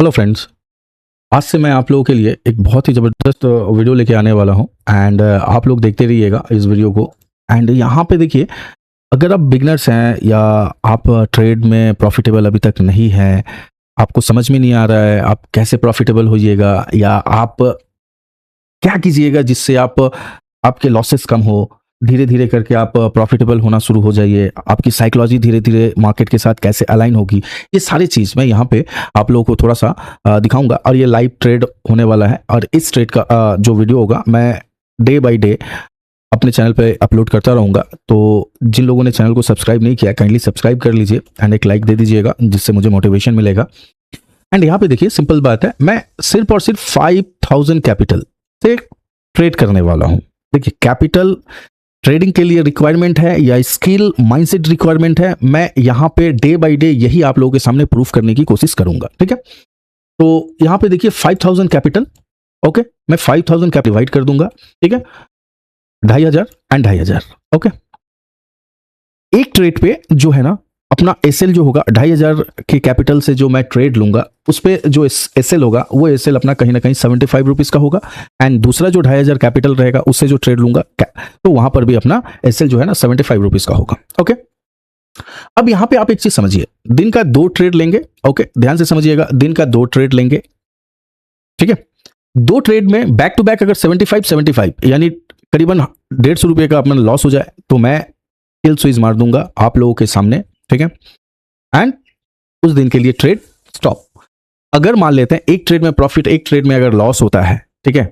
Hello friends. आज से मैं आप लोगों के लिए एक बहुत ही ज़बरदस्त वीडियो लेके आने वाला हूं एंड आप लोग देखते रहिएगा इस वीडियो को। एंड यहाँ पे देखिए, अगर आप बिगनर्स हैं या आप ट्रेड में प्रॉफिटेबल अभी तक नहीं हैं, आपको समझ में नहीं आ रहा है आप कैसे प्रॉफिटेबल होइएगा या आप क्या कीजिएगा जिससे आप आपके लॉसेस कम हो, धीरे धीरे करके आप प्रॉफिटेबल होना शुरू हो जाइए, आपकी साइकोलॉजी धीरे धीरे मार्केट के साथ कैसे अलाइन होगी, ये सारी चीज़ मैं यहाँ पे आप लोगों को थोड़ा सा दिखाऊंगा। और ये लाइव ट्रेड होने वाला है और इस ट्रेड का जो वीडियो होगा मैं डे बाय डे अपने चैनल पे अपलोड करता रहूँगा। तो जिन लोगों ने चैनल को सब्सक्राइब नहीं किया काइंडली सब्सक्राइब कर लीजिए एंड एक लाइक दे दीजिएगा जिससे मुझे मोटिवेशन मिलेगा। एंड यहाँ पे देखिए, सिंपल बात है, मैं सिर्फ और सिर्फ 5000 कैपिटल से ट्रेड करने वाला हूँ। देखिए, कैपिटल ट्रेडिंग के लिए रिक्वायरमेंट है या स्किल माइंडसेट रिक्वायरमेंट है, मैं यहाँ पे डे बाय डे यही आप लोगों के सामने प्रूफ करने की कोशिश करूंगा। ठीक है, तो यहाँ पे देखिए 5000 कैपिटल। ओके, मैं 5000 कैपिटल डिवाइड कर दूंगा। ठीक है, 2500 एंड 2500। ओके, एक ट्रेड पे जो है ना अपना एसएल जो होगा 2500 के कैपिटल से जो मैं ट्रेड लूंगा उस पे जो एसएल होगा वो एसएल अपना कहीं ना कहीं 75 रुपीज का होगा। एंड दूसरा जो 2500 कैपिटल रहेगा उससे जो ट्रेड लूंगा तो वहां पर भी अपना एसएल जो है ना 75 रुपीज का होगा। ओके, अब यहां पे आप एक चीज समझिए, दिन का 2 ट्रेड लेंगे। ओके, ध्यान से समझिएगा, दिन का 2 ट्रेड लेंगे। ठीक है, 2 ट्रेड में बैक टू बैक अगर 75 यानी करीबन 150 रुपये का अपना लॉस हो जाए तो मैं किल स्विच मार दूंगा आप लोगों के सामने। ठीक है, एंड उस दिन के लिए ट्रेड स्टॉप। अगर मान लेते हैं एक ट्रेड में प्रॉफिट, एक ट्रेड में अगर लॉस होता है, ठीक है,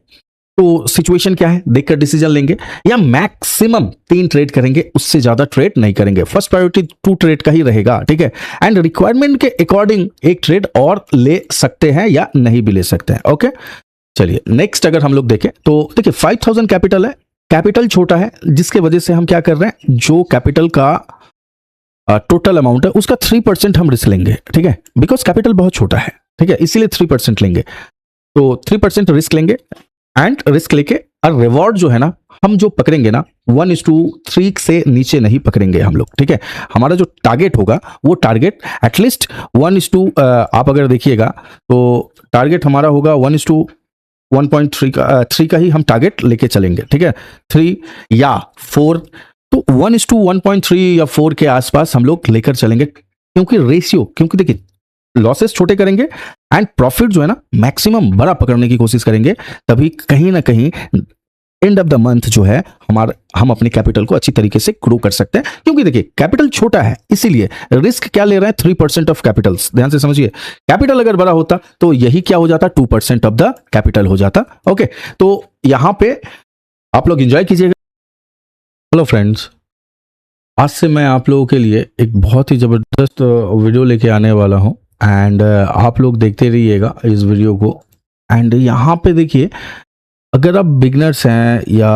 तो सिचुएशन क्या है देखकर डिसीजन लेंगे, या मैक्सिमम 3 ट्रेड करेंगे, उससे ज्यादा ट्रेड नहीं करेंगे। फर्स्ट प्रायोरिटी 2 ट्रेड का ही रहेगा। ठीक है, एंड रिक्वायरमेंट के अकॉर्डिंग एक ट्रेड और ले सकते हैं या नहीं भी ले सकते हैं। ओके, चलिए नेक्स्ट अगर हम लोग देखें तो देखिए 5000 कैपिटल है, कैपिटल छोटा है जिसके वजह से हम क्या कर रहे हैं, जो कैपिटल का टोटल अमाउंट है उसका 3% हम रिस्क लेंगे। ठीक है, बिकॉज कैपिटल बहुत छोटा है। ठीक है, इसीलिए 3% लेंगे, तो 3% रिस्क लेंगे एंड रिस्क लेके और रिवॉर्ड जो है ना हम जो पकड़ेंगे ना 1:3 से नीचे नहीं पकड़ेंगे हम लोग। ठीक है, हमारा जो टारगेट होगा वो टारगेट एटलीस्ट 1:, आप अगर देखिएगा तो टारगेट हमारा होगा 1:1.3 का ही हम टारगेट लेके चलेंगे। ठीक है, 3 या 4, तो 1:1.3 या 4 के आसपास हम लोग लेकर चलेंगे, क्योंकि रेशियो, क्योंकि देखिए लॉसेस छोटे करेंगे एंड प्रॉफिट जो है ना मैक्सिमम बड़ा पकड़ने की कोशिश करेंगे, तभी कहीं ना कहीं एंड ऑफ द मंथ जो है हम अपने कैपिटल को अच्छी तरीके से ग्रो कर सकते हैं। क्योंकि देखिए कैपिटल छोटा है, इसीलिए रिस्क क्या ले रहे हैं, 3% ऑफ कैपिटल्स। ध्यान से समझिए, कैपिटल अगर बड़ा होता तो यही क्या हो जाता, 2% ऑफ द कैपिटल हो जाता। ओके, तो यहां पे आप लोग एंजॉय कीजिएगा। हेलो फ्रेंड्स, आज से मैं आप लोगों के लिए एक बहुत ही ज़बरदस्त वीडियो लेके आने वाला हूं एंड आप लोग देखते रहिएगा इस वीडियो को। एंड यहाँ पे देखिए, अगर आप बिगनर्स हैं या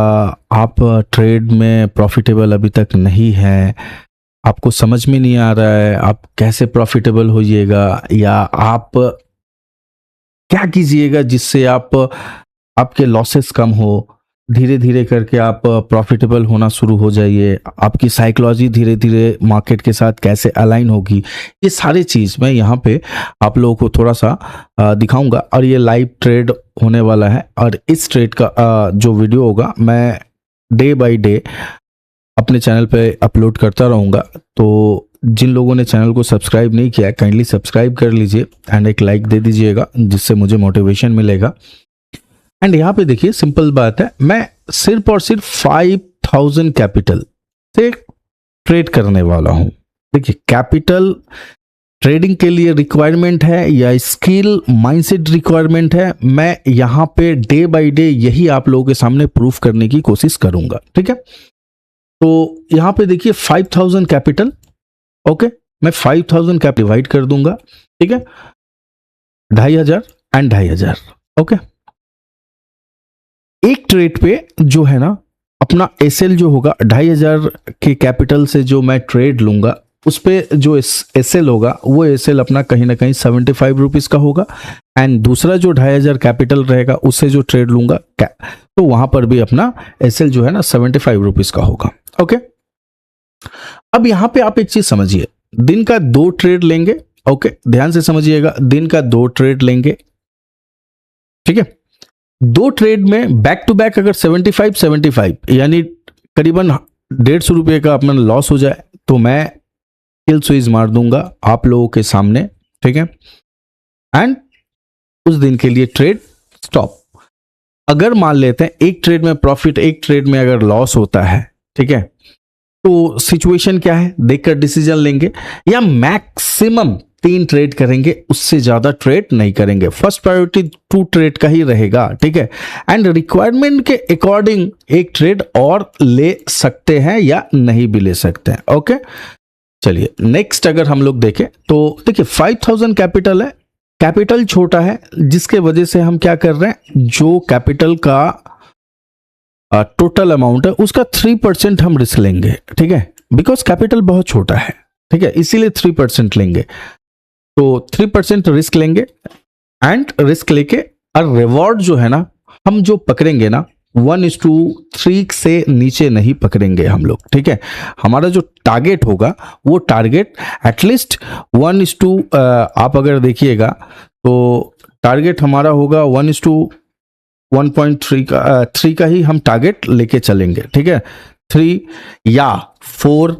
आप ट्रेड में प्रॉफिटेबल अभी तक नहीं हैं, आपको समझ में नहीं आ रहा है आप कैसे प्रॉफिटेबल होइएगा या आप क्या कीजिएगा जिससे आप आपके लॉसेस कम हो, धीरे धीरे करके आप प्रॉफिटेबल होना शुरू हो जाइए, आपकी साइकोलॉजी धीरे धीरे मार्केट के साथ कैसे अलाइन होगी, ये सारी चीज़ मैं यहाँ पे आप लोगों को थोड़ा सा दिखाऊंगा। और ये लाइव ट्रेड होने वाला है और इस ट्रेड का जो वीडियो होगा मैं डे बाय डे अपने चैनल पे अपलोड करता रहूँगा। तो जिन लोगों ने चैनल को सब्सक्राइब नहीं किया काइंडली सब्सक्राइब कर लीजिए एंड एक लाइक दे दीजिएगा जिससे मुझे मोटिवेशन मिलेगा। एंड यहाँ पे देखिए, सिंपल बात है, मैं सिर्फ और सिर्फ 5000 कैपिटल से ट्रेड करने वाला हूं। देखिए, कैपिटल ट्रेडिंग के लिए रिक्वायरमेंट है या स्किल माइंडसेट रिक्वायरमेंट है, मैं यहाँ पे डे बाय डे यही आप लोगों के सामने प्रूफ करने की कोशिश करूंगा। ठीक है, तो यहाँ पे देखिए 5000 कैपिटल। ओके, मैं 5000 कैपिटल डिवाइड कर दूंगा। ठीक है, 2500 एंड 2500। ओके, एक ट्रेड पे जो है ना अपना एसएल जो होगा 2500 के कैपिटल से जो मैं ट्रेड लूंगा उस पे जो एसएल होगा वो एसएल अपना कहीं ना कहीं 75 रुपीज का होगा। एंड दूसरा जो 2500 कैपिटल रहेगा उससे जो ट्रेड लूंगा तो वहां पर भी अपना एसएल जो है ना 75 रुपीज का होगा। ओके, अब यहां पे आप एक चीज समझिए, दिन का 2 ट्रेड लेंगे। ओके, ध्यान से समझिएगा, दिन का 2 ट्रेड लेंगे, ठीक है। 2 ट्रेड में बैक टू बैक अगर 75 यानी करीबन 150 रुपये का अपना लॉस हो जाए तो मैं किल स्विच मार दूंगा आप लोगों के सामने, ठीक है। एंड उस दिन के लिए ट्रेड स्टॉप। अगर मान लेते हैं एक ट्रेड में प्रॉफिट, एक ट्रेड में अगर लॉस होता है, ठीक है, तो सिचुएशन क्या है देखकर डिसीजन लेंगे, या मैक्सिमम 3 ट्रेड करेंगे, उससे ज्यादा ट्रेड नहीं करेंगे। फर्स्ट प्रायोरिटी 2 ट्रेड का ही रहेगा, ठीक है। एंड रिक्वायरमेंट के अकॉर्डिंग एक ट्रेड और ले सकते हैं या नहीं भी ले सकते हैं, ओके। चलिए नेक्स्ट अगर हम लोग देखें तो देखिए 5000 कैपिटल है, कैपिटल छोटा है, जिसके वजह से हम क्या कर रहे हैं, जो कैपिटल का टोटल अमाउंट है उसका 3% हम रिस्क लेंगे, ठीक है, बिकॉज कैपिटल बहुत छोटा है, ठीक है, इसीलिए 3% लेंगे। तो 3% रिस्क लेंगे एंड रिस्क लेके और रिवॉर्ड जो है ना, हम जो पकड़ेंगे ना 1:3 से नीचे नहीं पकड़ेंगे हम लोग, ठीक है। हमारा जो टारगेट होगा वो टारगेट एटलीस्ट 1:, आप अगर देखिएगा तो टारगेट हमारा होगा 1:1.3 का 3 का ही हम टारगेट लेके चलेंगे, ठीक है, 3 या 4,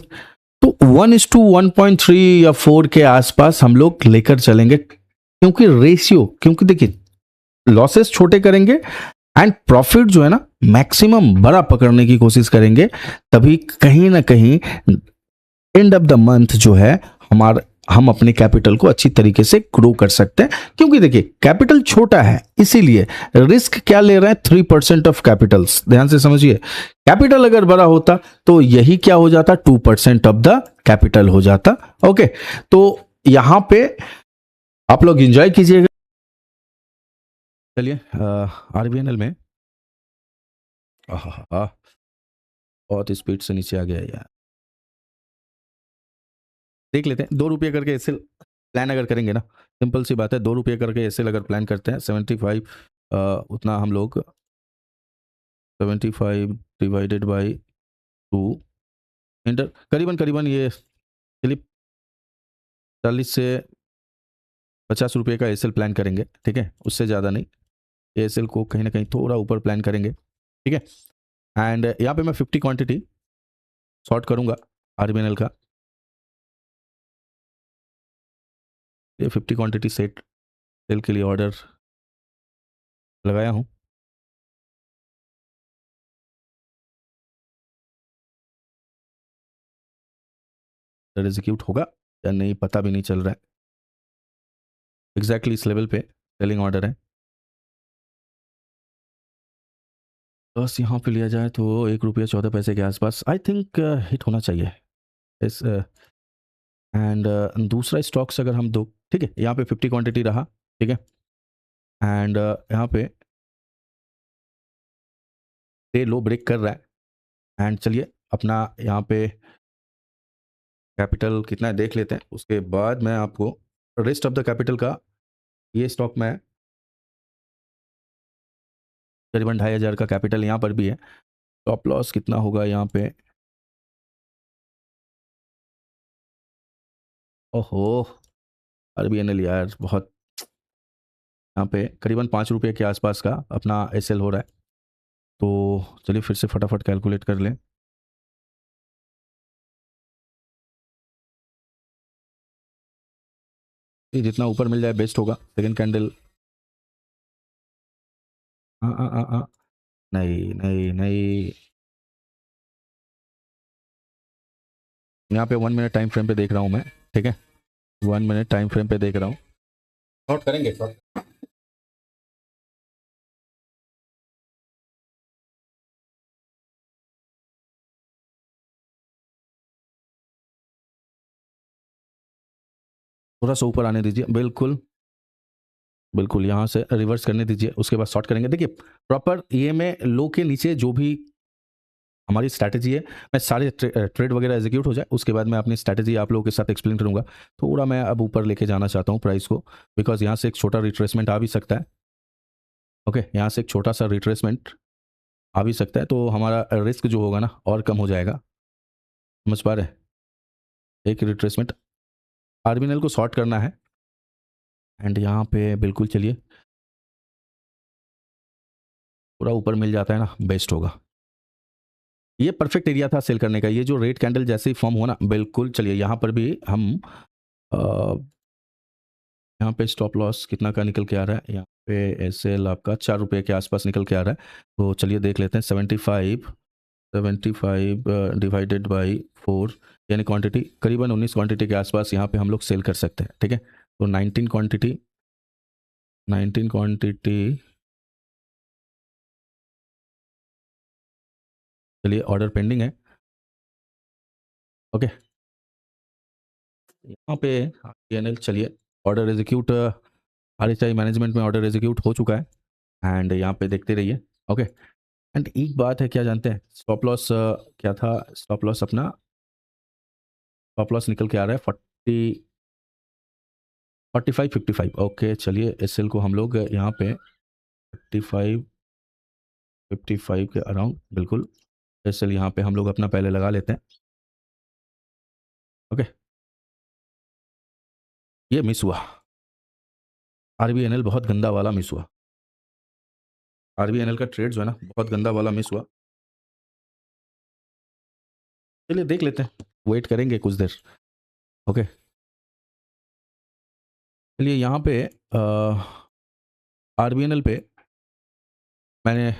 तो 1:1.3 या 4 के आसपास हम लोग लेकर चलेंगे, क्योंकि रेशियो, क्योंकि देखिए लॉसेस छोटे करेंगे एंड प्रॉफिट जो है ना मैक्सिमम बड़ा पकड़ने की कोशिश करेंगे, तभी कहीं ना कहीं एंड ऑफ द मंथ जो है हम अपने कैपिटल को अच्छी तरीके से ग्रो कर सकते हैं। क्योंकि देखिए कैपिटल छोटा है, इसीलिए रिस्क क्या ले रहे हैं, 3% ऑफ कैपिटल्स। ध्यान से समझिए, कैपिटल अगर बड़ा होता तो यही क्या हो जाता, 2% ऑफ द कैपिटल हो जाता, ओके। तो यहां पे आप लोग एंजॉय कीजिएगा। चलिए आरबीएनएल में बहुत स्पीड से नीचे आ गया यार, देख लेते हैं। 2 रुपये करके एसएल प्लान अगर करेंगे ना, सिंपल सी बात है, 2 रुपये करके एसएल अगर प्लान करते हैं 75, उतना हम लोग 75 डिवाइडेड बाई 2 इंटर करीबन ये चलिए 40 से 50 रुपये का एसएल प्लान करेंगे, ठीक है, उससे ज़्यादा नहीं। एसएल को कहीं ना कहीं थोड़ा ऊपर प्लान करेंगे, ठीक है। एंड यहाँ पे मैं 50 क्वांटिटी शॉर्ट करूँगा आरबीएनएल का, ये 50 क्वांटिटी सेल के लिए ऑर्डर लगाया हूँ। एग्जीक्यूट होगा या नहीं पता भी नहीं चल रहा है, एग्जैक्टली इस लेवल पे सेलिंग ऑर्डर है। बस यहाँ पे लिया जाए तो 1 रुपया 14 पैसे के आसपास आई थिंक हिट होना चाहिए इस। एंड दूसरा स्टॉक्स अगर हम दो, ठीक है, यहाँ पे 50 क्वांटिटी रहा, ठीक है। एंड यहाँ पे डे लो ब्रेक कर रहा है। एंड चलिए अपना यहाँ पे कैपिटल कितना है देख लेते हैं, उसके बाद मैं आपको रेस्ट ऑफ द कैपिटल का, ये स्टॉक में करीबन 2500 का कैपिटल यहाँ पर भी है। स्टॉप लॉस कितना होगा यहाँ पे, ओहो आरबीएनएल यार बहुत, यहाँ पे करीबन 5 रुपये के आसपास का अपना एसएल हो रहा है। तो चलिए फिर से फटाफट कैलकुलेट कर लें। ये जितना ऊपर मिल जाए बेस्ट होगा। सेकंड कैंडल, नहीं नहीं नहीं, यहाँ पे 1 मिनट टाइम फ्रेम पे देख रहा हूँ मैं, ठीक है, 1 मिनट टाइम फ्रेम पे देख रहा हूँ। शॉर्ट करेंगे, शॉर्ट थोड़ा सा ऊपर आने दीजिए, बिल्कुल बिल्कुल, यहाँ से रिवर्स करने दीजिए, उसके बाद शॉर्ट करेंगे। देखिए प्रॉपर ये में लो के नीचे जो भी हमारी स्ट्रैटेजी है, मैं सारे ट्रेड वगैरह एग्जीक्यूट हो जाए उसके बाद मैं अपनी स्ट्रैटेजी आप लोगों के साथ एक्सप्लेन करूंगा। थोड़ा मैं अब ऊपर लेके जाना चाहता हूँ प्राइस को, बिकॉज यहाँ से एक छोटा रिट्रेसमेंट आ भी सकता है, ओके, यहाँ से एक छोटा सा रिट्रेसमेंट आ भी सकता है, तो हमारा रिस्क जो होगा ना और कम हो जाएगा, समझ पा रहे हैं। एक रिट्रेसमेंट आरबीएनएल को शॉर्ट करना है, एंड यहाँ पे बिल्कुल चलिए पूरा ऊपर मिल जाता है ना, बेस्ट होगा। ये परफेक्ट एरिया था सेल करने का। ये जो रेड कैंडल जैसे ही फॉर्म हुआ ना, बिल्कुल चलिए यहाँ पर भी हम यहाँ पे स्टॉप लॉस कितना का निकल के आ रहा है, यहाँ पे एसएल आपका 4 रुपये के आसपास निकल के आ रहा है। तो चलिए देख लेते हैं। 75 डिवाइडेड बाई 4 यानी क्वांटिटी करीबन 19 क्वांटिटी के आसपास यहाँ पे हम लोग सेल कर सकते हैं। ठीक है, तो 19 क्वांटिटी चलिए ऑर्डर पेंडिंग है। ओके, यहाँ पे पीएनएल चलिए ऑर्डर एग्जीक्यूट आरएचआई मैनेजमेंट में ऑर्डर एग्जीक्यूट हो चुका है एंड यहाँ पे देखते रहिए। ओके, एंड एक बात है, क्या जानते हैं स्टॉप लॉस क्या था? स्टॉप लॉस अपना स्टॉप लॉस निकल के आ रहा है 45 55। ओके चलिए एसएल को हम लोग यहाँ पे 55 के अराउंड बिल्कुल एसएल यहाँ पे हम लोग अपना पहले लगा लेते हैं। ओके, ये मिस हुआ, आरबीएनएल बहुत गंदा वाला मिस हुआ। आरबीएनएल का ट्रेड जो है ना बहुत गंदा वाला मिस हुआ। चलिए देख लेते हैं, वेट करेंगे कुछ देर। ओके, चलिए यहाँ पे आरबीएनएल पे मैंने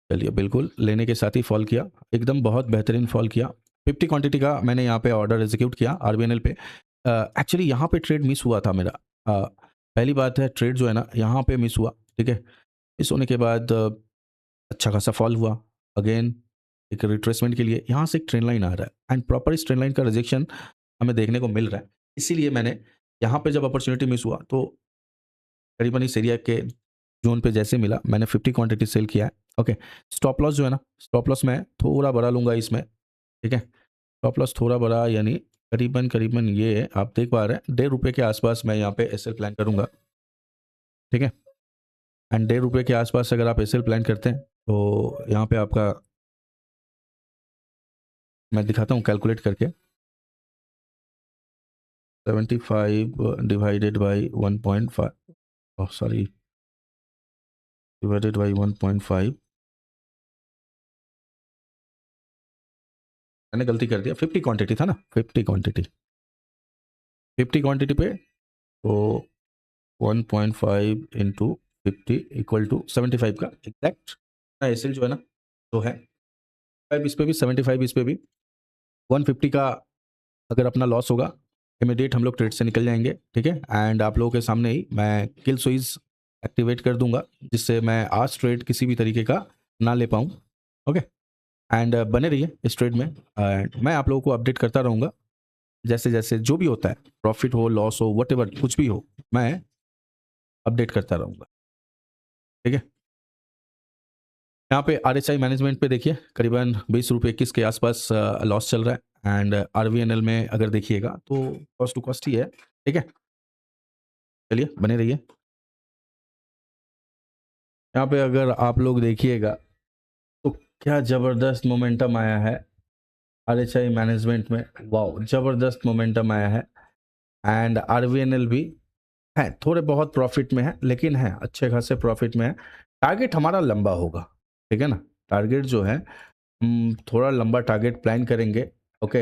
चलिए बिल्कुल लेने के साथ ही फॉल किया, एकदम बहुत बेहतरीन फॉल किया। 50 क्वांटिटी का मैंने यहाँ पे ऑर्डर एग्जीक्यूट किया आरबीएनएल पे। एक्चुअली यहाँ पे ट्रेड मिस हुआ था मेरा। पहली बात है ट्रेड जो है ना यहाँ पे मिस हुआ। ठीक है, मिस होने के बाद अच्छा खासा फॉल हुआ। अगेन एक रिट्रेसमेंट के लिए यहाँ से एक ट्रेंड लाइन आ रहा है एंड प्रॉपर इस ट्रेंड लाइन का रिजेक्शन हमें देखने को मिल रहा है। इसीलिए मैंने यहाँ पे जब अपॉर्चुनिटी मिस हुआ तो करीबन इस एरिया के जोन पे जैसे मिला मैंने 50 क्वांटिटी सेल किया है। ओके, स्टॉप लॉस जो है ना, स्टॉप लॉस मैं थोड़ा बड़ा लूँगा इसमें। ठीक है, स्टॉप लॉस थोड़ा बड़ा यानी करीबन करीबन ये आप देख पा रहे हैं 1.5 रुपये के आसपास मैं यहाँ पे एसएल प्लान करूँगा। ठीक है, एंड 1.5 रुपये के आसपास अगर आप एसएल प्लान करते हैं तो यहाँ पे आपका मैं दिखाता हूँ कैलकुलेट करके। 75 divided by 1.5 sorry divided by 1.5 मैंने गलती कर दिया, 50 क्वांटिटी था ना, 50 क्वांटिटी पे तो 1.5 इंटू 50 इक्वल टू 75 का एग्जैक्ट एसएल जो है ना तो है 5 इस पे भी 75 इस पे भी 150 का अगर अपना लॉस होगा इमीडिएट हम लोग ट्रेड से निकल जाएंगे। ठीक है, एंड आप लोगों के सामने ही मैं किल स्विच एक्टिवेट कर दूंगा जिससे मैं आज ट्रेड किसी भी तरीके का ना ले पाऊँ। ओके, एंड बने रहिए इस ट्रेड में एंड मैं आप लोगों को अपडेट करता रहूँगा जैसे जैसे जो भी होता है, प्रॉफिट हो लॉस हो वट कुछ भी हो मैं अपडेट करता रहूँगा। ठीक है, यहाँ पे आरएचआई मैनेजमेंट पे देखिए करीबन 20 रुपये 21 के आसपास लॉस चल रहा है एंड आरवीएनएल में अगर देखिएगा तो कॉस्ट टू कॉस्ट ही है। ठीक है, चलिए बने रहिए। यहाँ पे अगर आप लोग देखिएगा तो क्या ज़बरदस्त मोमेंटम आया है आरएचआई मैनेजमेंट में। वाओ, ज़बरदस्त मोमेंटम आया है एंड आरवीएनएल भी है थोड़े बहुत प्रॉफिट में है लेकिन है अच्छे खासे प्रॉफिट में है। टारगेट हमारा लंबा होगा। ठीक है ना, टारगेट जो है हम थोड़ा लंबा टारगेट प्लान करेंगे। ओके,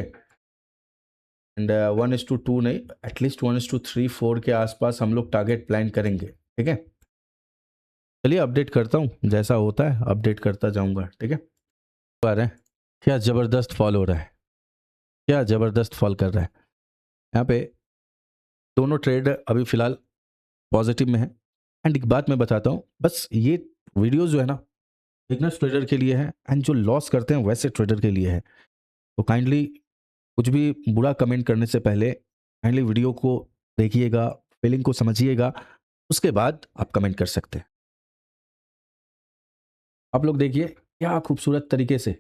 एंड 1:2 नहीं, एटलीस्ट 1:3 4 के आसपास हम लोग टारगेट प्लान करेंगे। ठीक है, चलिए अपडेट करता हूँ जैसा होता है अपडेट करता जाऊँगा। ठीक है, आ रहे हैं क्या ज़बरदस्त फॉल हो रहा है, क्या ज़बरदस्त फॉल कर रहा है। यहाँ पे दोनों ट्रेड अभी फ़िलहाल पॉजिटिव में है एंड एक बात मैं बताता हूँ, बस ये वीडियो जो है ना बिगनर्स ट्रेडर के लिए है एंड जो लॉस करते हैं वैसे ट्रेडर के लिए है। तो काइंडली कुछ भी बुरा कमेंट करने से पहले काइंडली वीडियो को देखिएगा, फीलिंग को समझिएगा, उसके बाद आप कमेंट कर सकते हैं। आप लोग देखिए क्या खूबसूरत तरीके से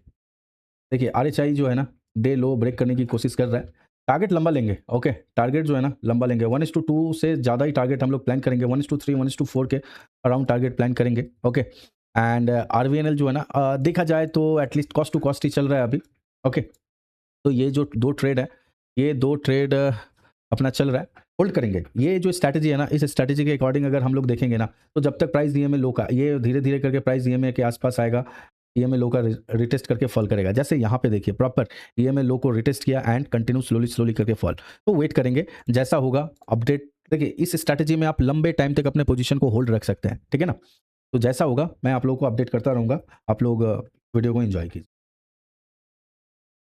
देखिए आरएचआई जो है ना डे लो ब्रेक करने की कोशिश कर रहा है। टारगेट लंबा लेंगे। ओके, टारगेट जो है ना लंबा लेंगे, 1:2 से ज़्यादा ही टारगेट हम लोग प्लान करेंगे, 1:3 1:4 के अराउंड टारगेट प्लान करेंगे। ओके, एंड आरवीएनएल जो है ना देखा जाए तो एटलीस्ट कॉस्ट टू कॉस्ट ही चल रहा है अभी। ओके, तो ये जो दो ट्रेड है ये दो ट्रेड अपना चल रहा है होल्ड करेंगे। ये जो स्ट्रैटेजी है ना, इस स्ट्रैटेजी के अकॉर्डिंग अगर हम लोग देखेंगे ना, तो जब तक प्राइस ईएमए लो का, ये धीरे-धीरे करके प्राइस ईएमए के आस-पास आएगा, ईएमए लो का रिटेस्ट करके फॉल करेगा। जैसे यहाँ पे देखिए प्रॉपर ईएमए लो को रिटेस्ट किया एंड कंटिन्यू स्लोली करके फॉल। तो वेट करेंगे, जैसा होगा अपडेट। देखिए इस स्ट्रैटेजी में आप लंबे टाइम तक अपने पोजीशन को होल्ड रख सकते हैं, ठीक है ना? तो जैसा होगा मैं आप लोगों को अपडेट करता रहूँगा। आप लोग वीडियो को एन्जॉय कीजिए।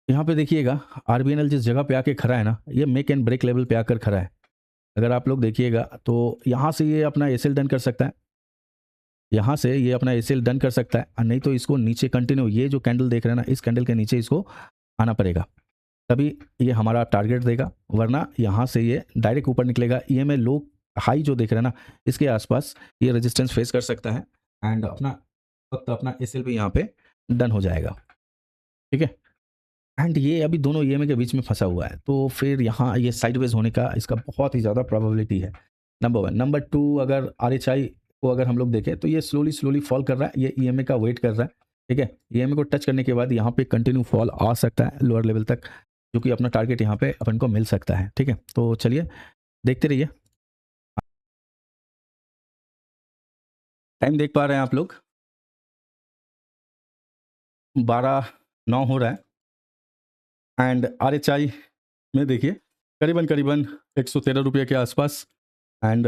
यहाँ पे देखिएगा आरबीएनएल जिस जगह पे आके खड़ा है ना, ये मेक एंड ब्रेक लेवल पे आकर खड़ा है। अगर आप लोग देखिएगा तो यहाँ से ये अपना एसएल डन कर सकता है, यहाँ से ये अपना एसएल डन कर सकता है, और नहीं तो इसको नीचे कंटिन्यू, ये जो कैंडल देख रहे हैं ना, इस कैंडल के नीचे इसको आना पड़ेगा, तभी ये हमारा टारगेट देगा। वरना यहाँ से ये डायरेक्ट ऊपर निकलेगा। ईएमए लो हाई जो देख रहे हैं ना, इसके आसपास ये रेजिस्टेंस फेस कर सकता है एंड अपना एसएल भी यहाँ पे डन हो जाएगा, ठीक है। एंड ये अभी दोनों ईएमए के बीच में फंसा हुआ है, तो फिर यहाँ ये साइडवेज होने का इसका बहुत ही ज़्यादा प्रोबेबिलिटी है, नंबर वन। नंबर टू, अगर आरएचआई को अगर हम लोग देखें तो ये स्लोली फॉल कर रहा है, ये ईएमए का वेट कर रहा है, ठीक है। ईएमए को टच करने के बाद यहाँ पे कंटिन्यू फॉल आ सकता है लोअर लेवल तक, जो कि अपना टारगेट यहाँ पे अपन को मिल सकता है, ठीक है। तो चलिए देखते रहिए। टाइम देख पा रहे हैं आप लोग, 12:09 हो रहा है एंड आरएचआई में देखिए करीबन 113 रुपये के आसपास एंड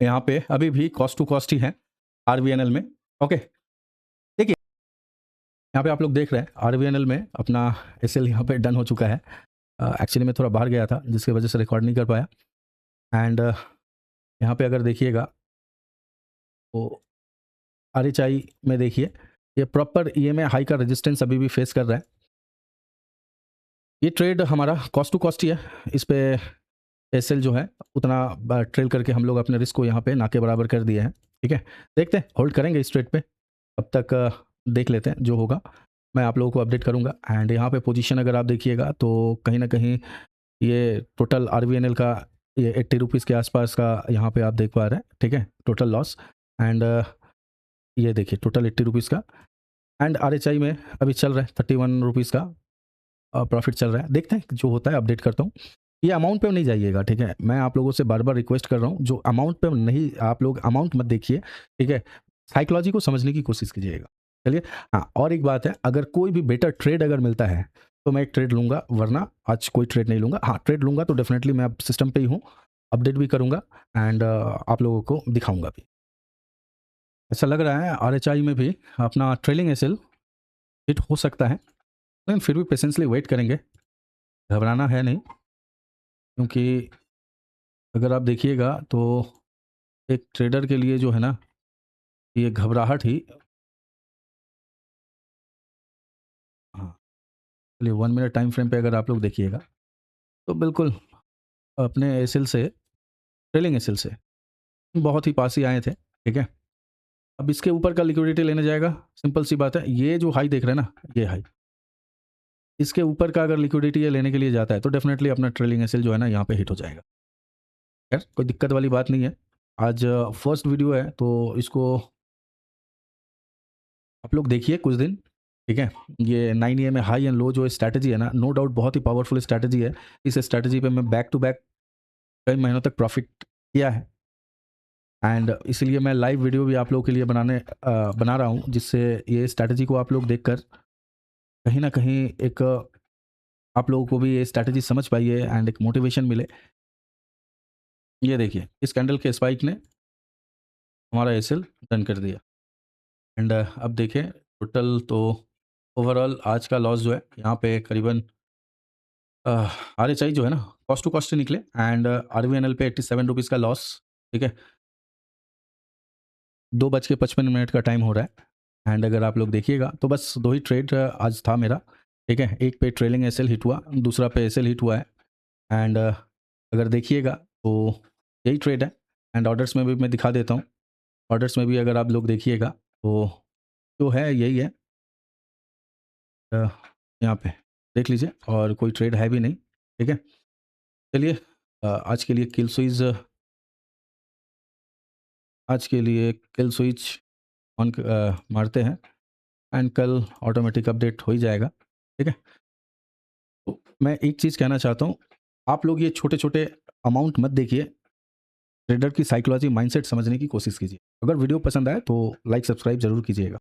यहाँ पे अभी भी कॉस्ट टू कॉस्ट ही है आरबीएनएल में, ओके। देखिए यहाँ पे आप लोग देख रहे हैं आरबीएनएल में अपना एसएल यहाँ पे डन हो चुका है। एक्चुअली मैं थोड़ा बाहर गया था जिसकी वजह से रिकॉर्ड नहीं कर पाया एंड यहाँ पे अगर देखिएगा तो आरएचआई में देखिए ये प्रॉपर ईएमए हाई का रेजिस्टेंस अभी भी फेस कर रहा है। ये ट्रेड हमारा कॉस्ट टू कॉस्ट ही है, इस पे एसएल जो है उतना ट्रेल करके हम लोग अपने रिस्क को यहाँ पे ना के बराबर कर दिए हैं, ठीक है। देखते हैं, होल्ड करेंगे इस ट्रेड पे, अब तक देख लेते हैं जो होगा मैं आप लोगों को अपडेट करूँगा। एंड यहाँ पे पोजीशन अगर आप देखिएगा तो कहीं ना कहीं ये टोटल आरबीएनएल का ये 80 रुपीज़ के आसपास का यहाँ पे आप देख पा रहे हैं, ठीक है, टोटल लॉस। एंड ये देखिए टोटल 80 रुपीज़ का एंड आरएचआई में अभी चल रहा है 31 रुपीज़ का प्रॉफिट चल रहा है। देखते हैं जो होता है, अपडेट करता हूँ। ये अमाउंट पे नहीं जाइएगा, ठीक है, मैं आप लोगों से बार बार रिक्वेस्ट कर रहा हूँ, जो अमाउंट पे नहीं, आप लोग अमाउंट मत देखिए, ठीक है, साइकोलॉजी को समझने की कोशिश कीजिएगा। चलिए हाँ, और एक बात है, अगर कोई भी बेटर ट्रेड अगर मिलता है तो मैं एक ट्रेड लूँगा, वरना आज कोई ट्रेड नहीं लूँगा। हाँ, ट्रेड लूँगा तो डेफिनेटली मैं अब सिस्टम पे ही हूँ, अपडेट भी करूँगा एंड आप लोगों को दिखाऊँगा भी। ऐसा लग रहा है आरएचआई में भी अपना ट्रेलिंग एसएल हिट हो सकता है, लेकिन फिर भी पेशेंसली वेट करेंगे, घबराना है नहीं, क्योंकि अगर आप देखिएगा तो एक ट्रेडर के लिए जो है ना, ये घबराहट ही, हाँ, चलिए 1 मिनट टाइम फ्रेम पे अगर आप लोग देखिएगा तो बिल्कुल अपने एसएल से, ट्रेलिंग एसएल से बहुत ही पास ही आए थे, ठीक है। अब इसके ऊपर का लिक्विडिटी लेने जाएगा, सिंपल सी बात है, ये जो हाई देख रहे हैं ना, ये हाई, इसके ऊपर का अगर लिक्विडिटी ये लेने के लिए जाता है तो डेफिनेटली अपना ट्रेलिंग एसएल जो है ना यहाँ पे हिट हो जाएगा। खैर कोई दिक्कत वाली बात नहीं है, आज फर्स्ट वीडियो है तो इसको आप लोग देखिए कुछ दिन, ठीक है। ये 9 में हाई एंड लो जो स्ट्रैटेजी है ना, नो डाउट बहुत ही पावरफुल स्ट्रैटेजी है। इस स्ट्रैटेजी पे मैं बैक टू बैक कई महीनों तक प्रॉफिट किया है एंड इसलिए मैं लाइव वीडियो भी आप लोगों के लिए बना रहा हूँ, जिससे ये स्ट्रैटेजी को आप लोग देखकर कहीं ना कहीं एक आप लोगों को भी ये स्ट्रैटेजी समझ पाइए एंड एक मोटिवेशन मिले। ये देखिए इस कैंडल के स्पाइक ने हमारा एसएल डन कर दिया एंड अब देखें टोटल तो ओवरऑल आज का लॉस जो है यहाँ पे करीबन आरएचआई जो है ना कॉस्ट टू कॉस्ट निकले एंड आरवीएनएल पे 87 रुपीज़ का लॉस, ठीक है। 2:55 का टाइम हो रहा है एंड अगर आप लोग देखिएगा तो बस दो ही ट्रेड आज था मेरा, ठीक है। एक पे ट्रेलिंग एसएल हिट हुआ, दूसरा पे एसएल हिट हुआ है एंड अगर देखिएगा तो यही ट्रेड है एंड ऑर्डर्स में भी मैं दिखा देता हूँ। ऑर्डर्स में भी अगर आप लोग देखिएगा तो जो है यही है, यहाँ पे देख लीजिए, और कोई ट्रेड है भी नहीं, ठीक है। चलिए आज के लिए किल स्विच ऑन मारते हैं एंड कल ऑटोमेटिक अपडेट हो ही जाएगा, ठीक है। तो मैं एक चीज़ कहना चाहता हूँ, आप लोग ये छोटे छोटे अमाउंट मत देखिए, ट्रेडर की साइकोलॉजी माइंडसेट समझने की कोशिश कीजिए। अगर वीडियो पसंद आए तो लाइक सब्सक्राइब जरूर कीजिएगा।